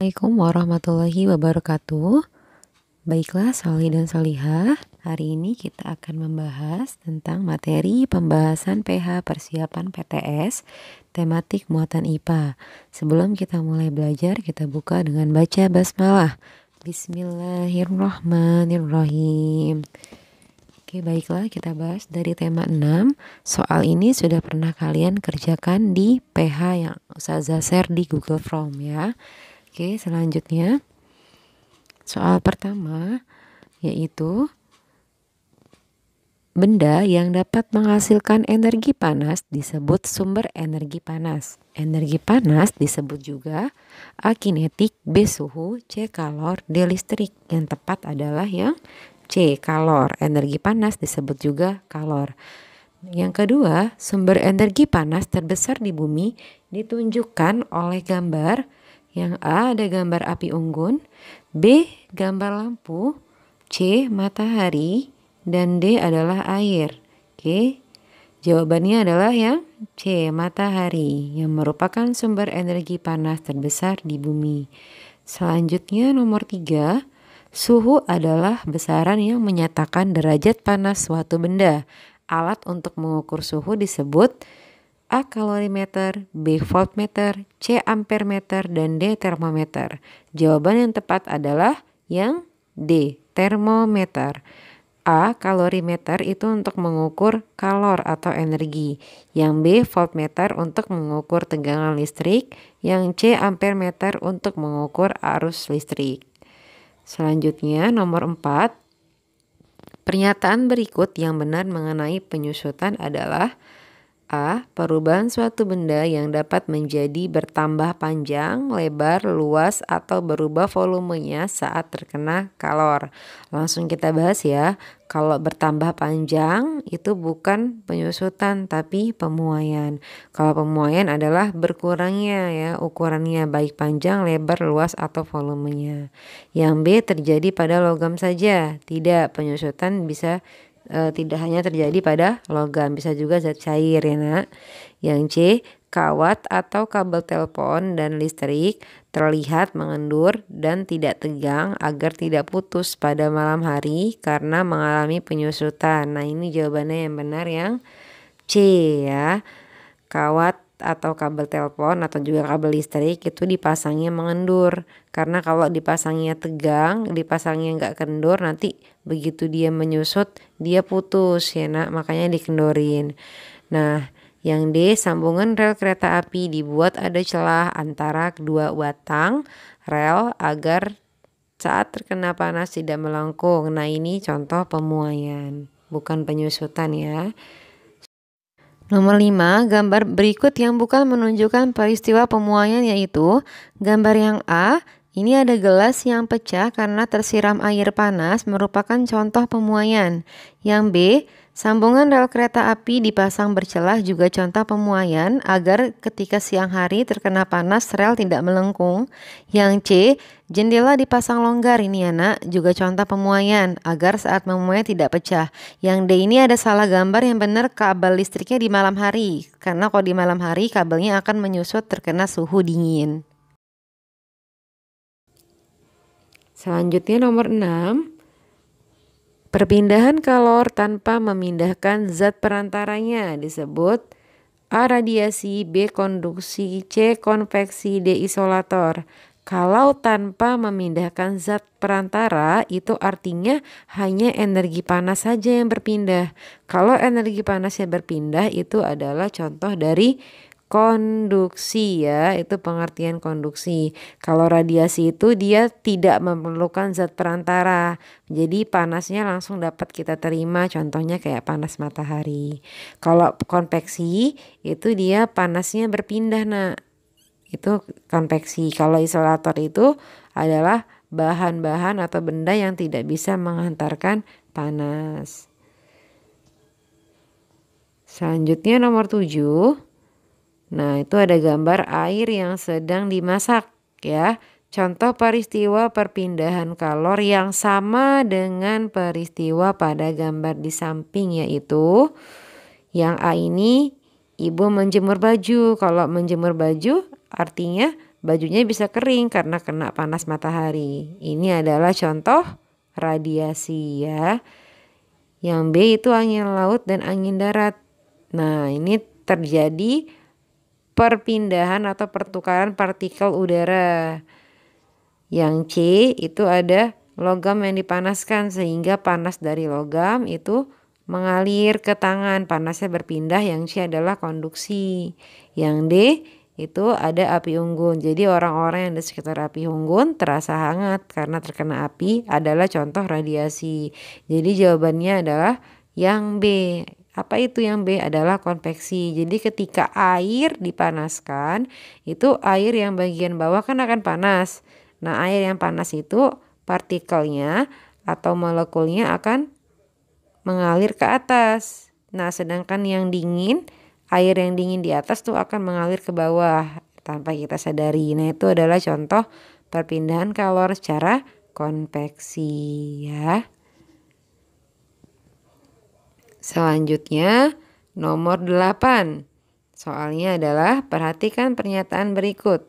Assalamualaikum warahmatullahi wabarakatuh. Baiklah Salih dan Salihah, hari ini kita akan membahas tentang materi pembahasan PH persiapan PTS tematik muatan IPA. Sebelum kita mulai belajar, kita buka dengan baca basmalah. Bismillahirrahmanirrahim. Oke, baiklah, kita bahas dari tema 6. Soal ini sudah pernah kalian kerjakan di PH yang Ustazah share di Google Form ya. Oke, selanjutnya soal pertama yaitu benda yang dapat menghasilkan energi panas disebut sumber energi panas. Energi panas disebut juga A kinetik, B suhu, C kalor, D listrik. Yang tepat adalah yang C kalor. Energi panas disebut juga kalor. Yang kedua, sumber energi panas terbesar di bumi ditunjukkan oleh gambar. Yang A ada gambar api unggun, B gambar lampu, C matahari, dan D adalah air. Oke, jawabannya adalah yang C matahari yang merupakan sumber energi panas terbesar di bumi. Selanjutnya nomor 3, suhu adalah besaran yang menyatakan derajat panas suatu benda. Alat untuk mengukur suhu disebut A kalorimeter, B voltmeter, C ampermeter, dan D termometer. Jawaban yang tepat adalah yang D, termometer. A kalorimeter itu untuk mengukur kalor atau energi. Yang B voltmeter untuk mengukur tegangan listrik. Yang C ampermeter untuk mengukur arus listrik. Selanjutnya nomor 4. Pernyataan berikut yang benar mengenai penyusutan adalah A. Perubahan suatu benda yang dapat menjadi bertambah panjang, lebar, luas, atau berubah volumenya saat terkena kalor. Langsung kita bahas ya. Kalau bertambah panjang itu bukan penyusutan tapi pemuaian. Kalau pemuaian adalah berkurangnya ya ukurannya, baik panjang, lebar, luas, atau volumenya. Yang B terjadi pada logam saja. Tidak, penyusutan bisa tidak hanya terjadi pada logam, bisa juga zat cair ya nak. Yang C, kawat atau kabel telepon dan listrik terlihat mengendur dan tidak tegang agar tidak putus pada malam hari karena mengalami penyusutan. Nah ini jawabannya yang benar yang C ya. Kawat atau kabel telepon atau juga kabel listrik itu dipasangnya mengendur. Karena kalau dipasangnya tegang, dipasangnya nggak kendur, nanti begitu dia menyusut dia putus ya nak, makanya dikendorin. Nah yang D, sambungan rel kereta api dibuat ada celah antara kedua batang rel agar saat terkena panas tidak melengkung. Nah ini contoh pemuaian, bukan penyusutan ya. Nomor 5, gambar berikut yang bukan menunjukkan peristiwa pemuaian yaitu gambar yang A, ini ada gelas yang pecah karena tersiram air panas merupakan contoh pemuaian. Yang B, sambungan rel kereta api dipasang bercelah juga contoh pemuaian agar ketika siang hari terkena panas rel tidak melengkung. Yang C, jendela dipasang longgar ini anak juga contoh pemuaian agar saat memuai tidak pecah. Yang D ini ada salah gambar, yang benar kabel listriknya di malam hari karena kalau di malam hari kabelnya akan menyusut terkena suhu dingin. Selanjutnya nomor 6. Perpindahan kalor tanpa memindahkan zat perantaranya disebut A radiasi, B konduksi, C konveksi, D isolator. Kalau tanpa memindahkan zat perantara itu artinya hanya energi panas saja yang berpindah. Kalau energi panasnya berpindah itu adalah contoh dari konduksi ya, itu pengertian konduksi. Kalau radiasi itu dia tidak memerlukan zat perantara, jadi panasnya langsung dapat kita terima, contohnya kayak panas matahari. Kalau konveksi itu dia panasnya berpindah nak, itu konveksi. Kalau isolator itu adalah bahan-bahan atau benda yang tidak bisa menghantarkan panas. Selanjutnya nomor 7. Nah itu ada gambar air yang sedang dimasak ya. Contoh peristiwa perpindahan kalor yang sama dengan peristiwa pada gambar di samping yaitu yang A ini ibu menjemur baju. Kalau menjemur baju artinya bajunya bisa kering karena kena panas matahari. Ini adalah contoh radiasi ya. Yang B itu angin laut dan angin darat. Nah, ini terjadi perpindahan atau pertukaran partikel udara. Yang C itu ada logam yang dipanaskan sehingga panas dari logam itu mengalir ke tangan, panasnya berpindah. Yang C adalah konduksi. Yang D itu ada api unggun. Jadi orang-orang yang di sekitar api unggun terasa hangat karena terkena api, adalah contoh radiasi. Jadi jawabannya adalah yang B. Apa itu yang B? Adalah konveksi. Jadi ketika air dipanaskan, itu air yang bagian bawah kan akan panas. Nah, air yang panas itu partikelnya atau molekulnya akan mengalir ke atas. Nah, sedangkan yang dingin, air yang dingin di atas tuh akan mengalir ke bawah tanpa kita sadari. Nah, itu adalah contoh perpindahan kalor secara konveksi ya. Selanjutnya nomor 8. Soalnya adalah perhatikan pernyataan berikut.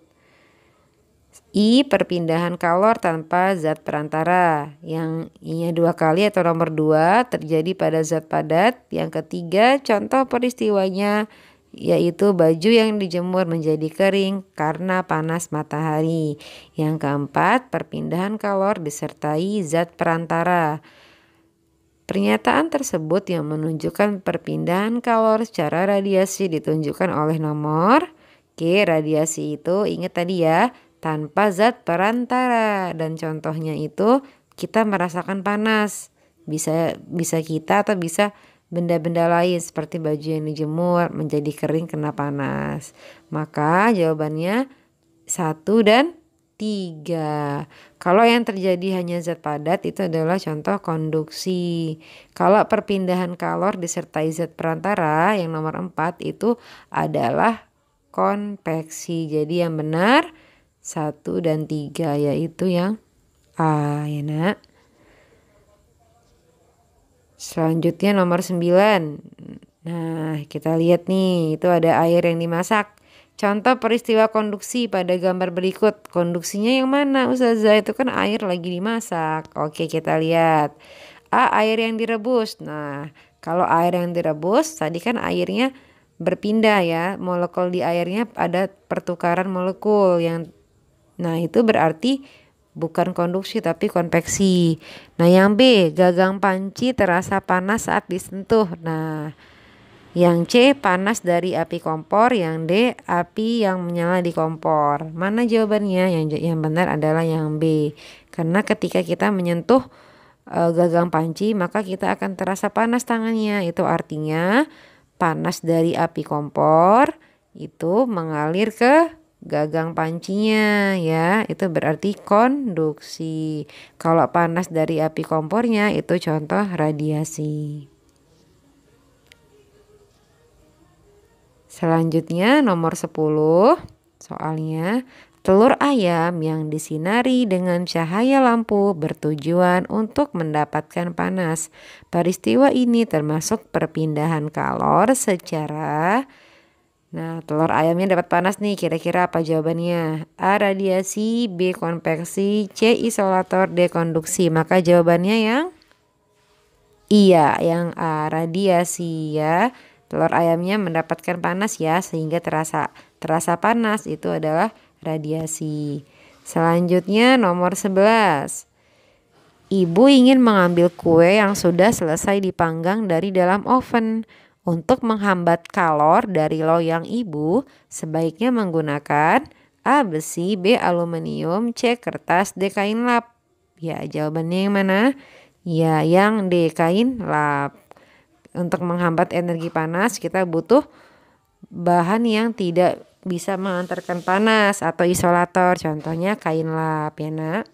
I, perpindahan kalor tanpa zat perantara. Yang I-nya 2 kali atau nomor 2 terjadi pada zat padat. Yang ketiga, contoh peristiwanya yaitu baju yang dijemur menjadi kering karena panas matahari. Yang keempat, perpindahan kalor disertai zat perantara. Pernyataan tersebut yang menunjukkan perpindahan kalor secara radiasi ditunjukkan oleh nomor K. Radiasi itu ingat tadi ya, tanpa zat perantara, dan contohnya itu kita merasakan panas, bisa kita atau bisa benda-benda lain seperti baju yang dijemur menjadi kering kena panas. Maka jawabannya 1 dan 3. Kalau yang terjadi hanya zat padat itu adalah contoh konduksi. Kalau perpindahan kalor disertai zat perantara yang nomor 4 itu adalah konveksi. Jadi yang benar 1 dan 3 yaitu yang A ya nak. Selanjutnya nomor 9. Nah, kita lihat nih, itu ada air yang dimasak. Contoh peristiwa konduksi pada gambar berikut. Konduksinya yang mana Ustazah? Itu kan air lagi dimasak. Oke, kita lihat. A, air yang direbus. Nah, kalau air yang direbus tadi kan airnya berpindah ya. Molekul di airnya ada pertukaran molekul yang, nah itu berarti bukan konduksi tapi konveksi. Nah, yang B, gagang panci terasa panas saat disentuh. Nah, yang C, panas dari api kompor. Yang D, api yang menyala di kompor. Mana jawabannya? Yang benar adalah yang B. Karena ketika kita menyentuh gagang panci, maka kita akan terasa panas tangannya. Itu artinya panas dari api kompor itu mengalir ke gagang pancinya ya, itu berarti konduksi. Kalau panas dari api kompornya itu contoh radiasi. Selanjutnya nomor 10. Soalnya, telur ayam yang disinari dengan cahaya lampu bertujuan untuk mendapatkan panas. Peristiwa ini termasuk perpindahan kalor secara, nah, telur ayamnya dapat panas nih, kira-kira apa jawabannya? A, radiasi, B, konveksi, C, isolator, D, konduksi. Maka jawabannya yang iya, yang A, radiasi ya. Telur ayamnya mendapatkan panas ya, sehingga terasa panas, itu adalah radiasi. Selanjutnya nomor 11. Ibu ingin mengambil kue yang sudah selesai dipanggang dari dalam oven. Untuk menghambat kalor dari loyang ibu, sebaiknya menggunakan A, besi, B, aluminium, C, kertas, D, kain lap. Ya, jawabannya yang mana? Ya, yang D, kain lap. Untuk menghambat energi panas, kita butuh bahan yang tidak bisa mengantarkan panas atau isolator. Contohnya kain lap ya nak.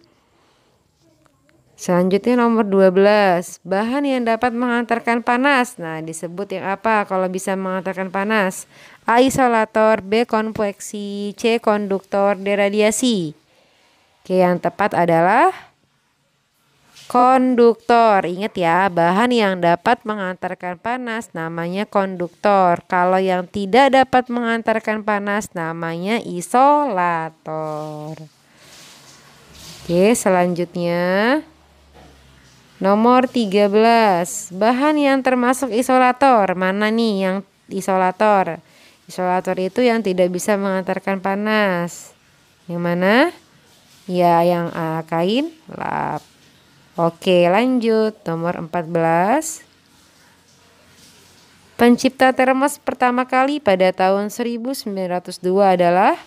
Selanjutnya nomor 12. Bahan yang dapat mengantarkan panas. Nah, disebut yang apa kalau bisa mengantarkan panas? A, isolator, B, konveksi, C, konduktor, D, radiasi. Oke, yang tepat adalah Konduktor. Ingat ya, bahan yang dapat mengantarkan panas namanya konduktor. Kalau yang tidak dapat mengantarkan panas namanya isolator. Oke, selanjutnya nomor 13. Bahan yang termasuk isolator. Mana nih yang isolator? Isolator itu yang tidak bisa mengantarkan panas. Yang mana? Ya, yang A, kain lap. Oke, lanjut. Nomor 14. Pencipta termos pertama kali pada tahun 1902 adalah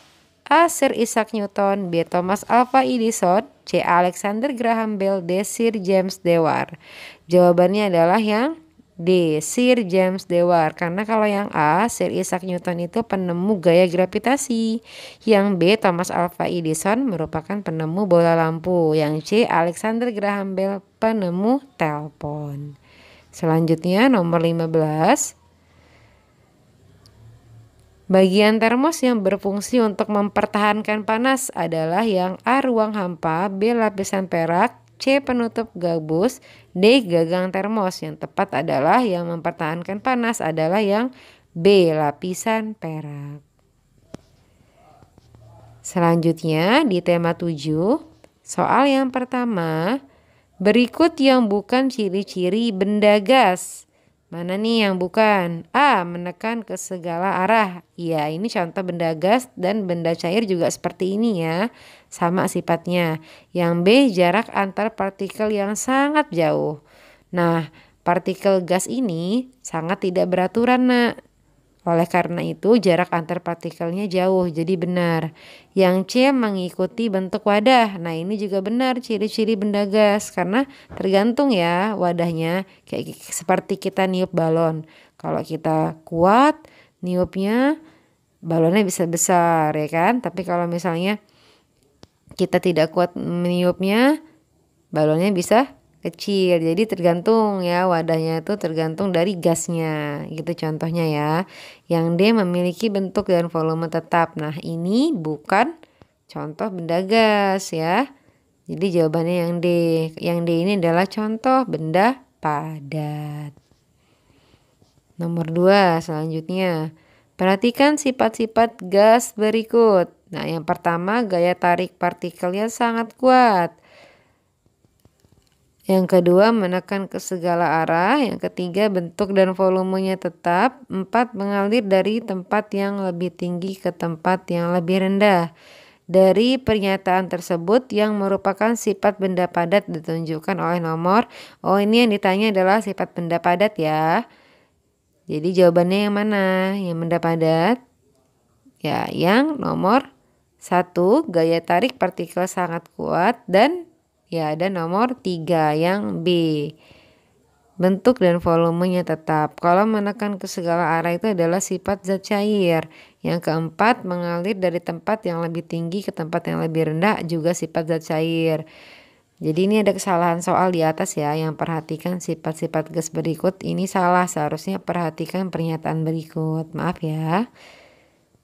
A. Sir Isaac Newton, B. Thomas Alva Edison, C. Alexander Graham Bell, D. Sir James Dewar. Jawabannya adalah yang D. Sir James Dewar. Karena kalau yang A, Sir Isaac Newton itu penemu gaya gravitasi. Yang B, Thomas Alva Edison merupakan penemu bola lampu. Yang C, Alexander Graham Bell penemu telepon. Selanjutnya nomor 15. Bagian termos yang berfungsi untuk mempertahankan panas adalah yang A, ruang hampa, B, lapisan perak, C, penutup gabus, D, gagang termos. Yang tepat adalah yang mempertahankan panas adalah yang B, lapisan perak. Selanjutnya di tema 7, soal yang pertama, berikut yang bukan ciri-ciri benda gas. Mana nih yang bukan? A, menekan ke segala arah. Ya, ini contoh benda gas dan benda cair juga seperti ini ya. Sama sifatnya. Yang B, jarak antar partikel yang sangat jauh. Nah, partikel gas ini sangat tidak beraturan, nak. Oleh karena itu jarak antar partikelnya jauh, jadi benar. Yang C, mengikuti bentuk wadah. Nah, ini juga benar ciri-ciri benda gas karena tergantung ya wadahnya. Kayak seperti kita niup balon. Kalau kita kuat niupnya, balonnya bisa besar ya kan. Tapi kalau misalnya kita tidak kuat meniupnya, balonnya bisa kecil. Jadi tergantung ya, wadahnya itu tergantung dari gasnya gitu contohnya ya. Yang D, memiliki bentuk dan volume tetap. Nah, ini bukan contoh benda gas ya. Jadi jawabannya yang D. Yang D ini adalah contoh benda padat. Nomor 2 selanjutnya, perhatikan sifat-sifat gas berikut. Nah, yang pertama, gaya tarik partikelnya sangat kuat. Yang kedua, menekan ke segala arah. Yang ketiga, bentuk dan volumenya tetap. 4, mengalir dari tempat yang lebih tinggi ke tempat yang lebih rendah. Dari pernyataan tersebut yang merupakan sifat benda padat ditunjukkan oleh nomor. Oh, ini yang ditanya adalah sifat benda padat ya. Jadi jawabannya yang mana? Yang benda padat? Ya, yang nomor 1, gaya tarik partikel sangat kuat, dan ya ada nomor 3 yang B, bentuk dan volumenya tetap. Kalau menekan ke segala arah itu adalah sifat zat cair. Yang keempat, mengalir dari tempat yang lebih tinggi ke tempat yang lebih rendah juga sifat zat cair. Jadi ini ada kesalahan soal di atas ya, yang perhatikan sifat-sifat gas berikut. Ini salah, seharusnya perhatikan pernyataan berikut. Maaf ya.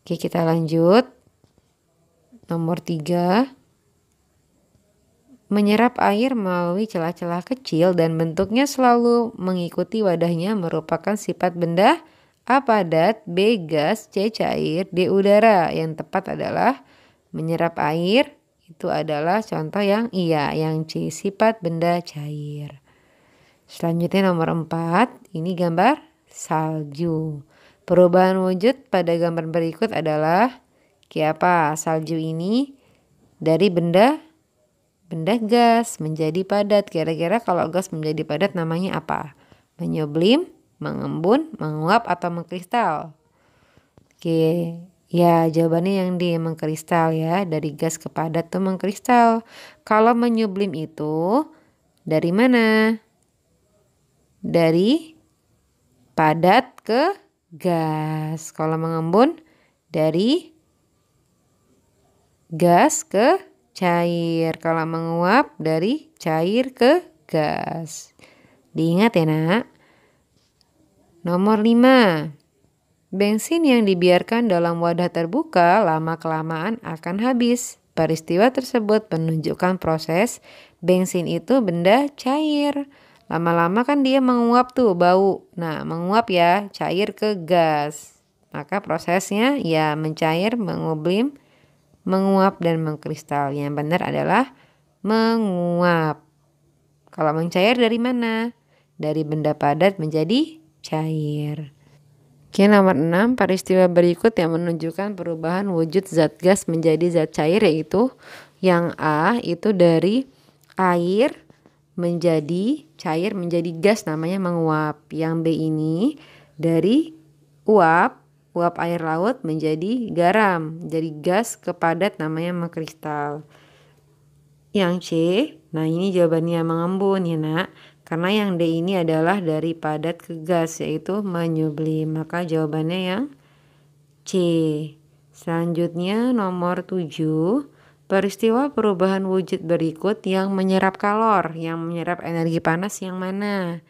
Oke, kita lanjut. Nomor 3. Menyerap air melalui celah-celah kecil dan bentuknya selalu mengikuti wadahnya merupakan sifat benda A, padat, B, gas, C, cair, D, udara. Yang tepat adalah menyerap air, itu adalah contoh yang iya, yang C, sifat benda cair. Selanjutnya nomor 4, ini gambar salju. Perubahan wujud pada gambar berikut adalah kayak apa? Salju ini dari benda gas menjadi padat. Kira-kira kalau gas menjadi padat namanya apa? Menyublim, mengembun, menguap, atau mengkristal? Oke, ya jawabannya yang D, mengkristal ya. Dari gas ke padat tuh mengkristal. Kalau menyublim itu dari mana? Dari padat ke gas. Kalau mengembun dari gas ke cair. Kalau menguap dari cair ke gas. Diingat ya nak. Nomor 5. Bensin yang dibiarkan dalam wadah terbuka lama-kelamaan akan habis. Peristiwa tersebut menunjukkan proses bensin itu benda cair. Lama-lama kan dia menguap tuh bau. Nah, menguap ya, cair ke gas. Maka prosesnya ya mencair, mengublim, menguap dan mengkristal. Yang benar adalah menguap. Kalau mencair dari mana? Dari benda padat menjadi cair. Oke, nomor 6, peristiwa berikut yang menunjukkan perubahan wujud zat gas menjadi zat cair, yaitu yang A itu dari air menjadi cair menjadi gas, namanya menguap. Yang B ini dari uap air laut menjadi garam, jadi gas ke padat, namanya mengkristal. Yang C, nah ini jawabannya mengembun ya nak, karena yang D ini adalah dari padat ke gas, yaitu menyublim. Maka jawabannya yang C. Selanjutnya nomor 7, peristiwa perubahan wujud berikut yang menyerap kalor, yang menyerap energi panas yang mana?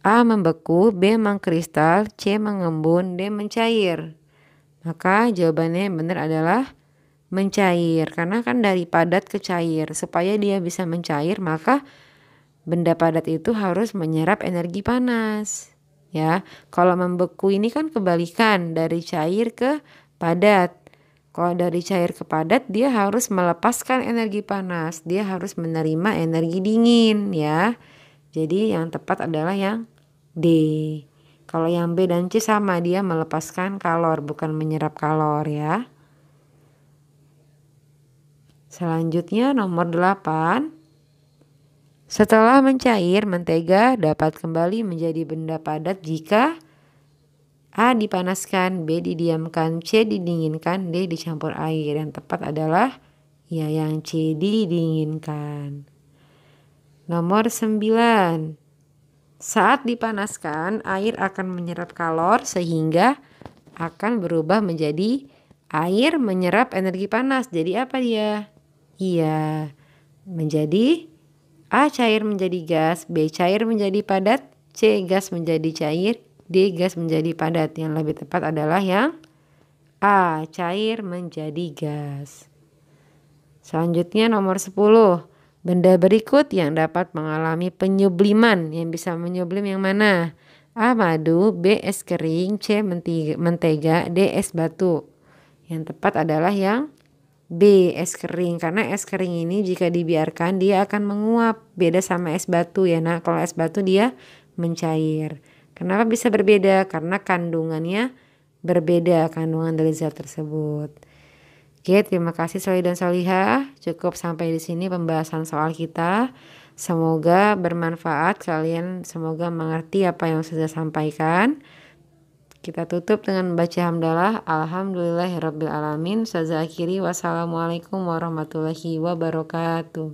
A. Membeku, B. mengkristal, C. mengembun, D. mencair. Maka jawabannya yang benar adalah mencair, karena kan dari padat ke cair. Supaya dia bisa mencair, maka benda padat itu harus menyerap energi panas. Ya, kalau membeku ini kan kebalikan, dari cair ke padat. Kalau dari cair ke padat, dia harus melepaskan energi panas, dia harus menerima energi dingin ya. Jadi yang tepat adalah yang D. Kalau yang B dan C sama, dia melepaskan kalor bukan menyerap kalor ya. Selanjutnya nomor 8. Setelah mencair, mentega dapat kembali menjadi benda padat jika A. dipanaskan, B. didiamkan, C. didinginkan, D. dicampur air. Yang tepat adalah ya yang C, didinginkan. Nomor 9. Saat dipanaskan, air akan menyerap kalor sehingga akan berubah menjadi air menyerap energi panas. Jadi apa dia? Iya, menjadi A. cair menjadi gas, B. cair menjadi padat, C. gas menjadi cair, D. gas menjadi padat. Yang lebih tepat adalah yang A. cair menjadi gas. Selanjutnya nomor 10. Benda berikut yang dapat mengalami penyubliman, yang bisa menyublim yang mana? A. madu, B. es kering, C. mentega, D. es batu. Yang tepat adalah yang B. es kering, karena es kering ini jika dibiarkan dia akan menguap. Beda sama es batu ya nak. Kalau es batu dia mencair. Kenapa bisa berbeda? Karena kandungannya berbeda, kandungan dari zat tersebut. Oke, terima kasih Soli dan Solihah. Cukup sampai di sini pembahasan soal kita. Semoga bermanfaat, kalian semoga mengerti apa yang sudah sampaikan. Kita tutup dengan membaca hamdalah. Alhamdulillahirabbil alamin. Saya akhiri, wassalamualaikum warahmatullahi wabarakatuh.